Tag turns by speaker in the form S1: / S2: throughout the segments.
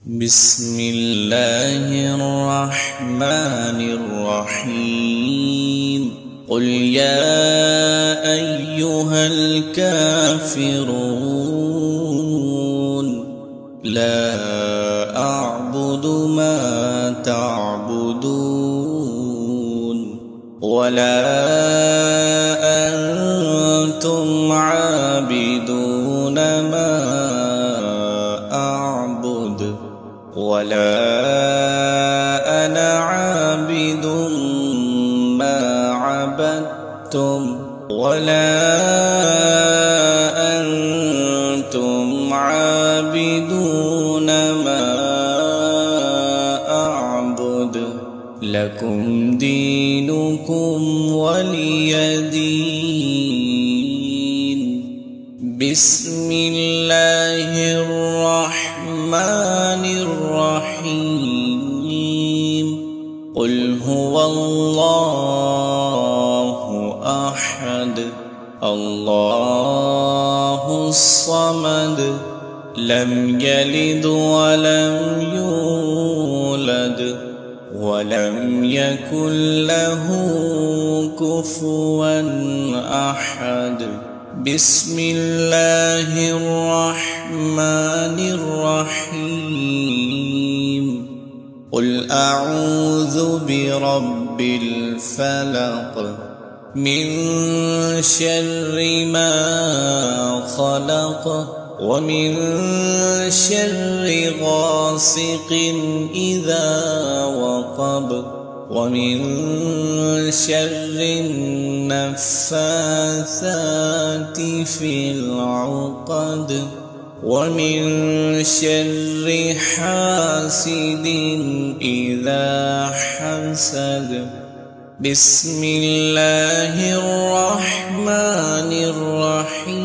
S1: بسم الله الرحمن الرحيم قل يا أيها الكافرون لا أعبد ما تعبدون ولا أنتم عابدون ما أعبد ولا أنا عابد ما عبدتم ولا أنتم عابدون ما أعبد لكم دينكم ولي دين. بسم الله الرحمن الرحيم قل هو الله أحد الله الصمد لم يلد ولم يولد ولم يكن له كفوا أحد. بسم الله الرحمن الرحيم قل أعوذ برب الفلق من شر ما خلق ومن شر غاسق إذا وقب ومن شر النفاثات في العقد ومن شر حاسد إذا حسد. بسم الله الرحمن الرحيم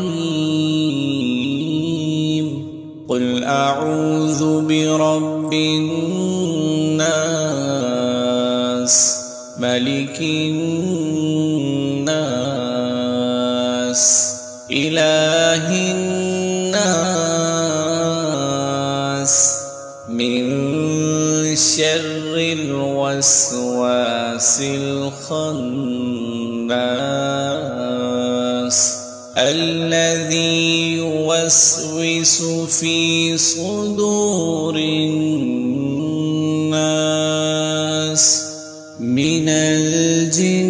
S1: قل أعوذ برب الناس ملك الناس إله الناس من شر الوسواس الخناس الذي يوسوس في صدور الناس من الجن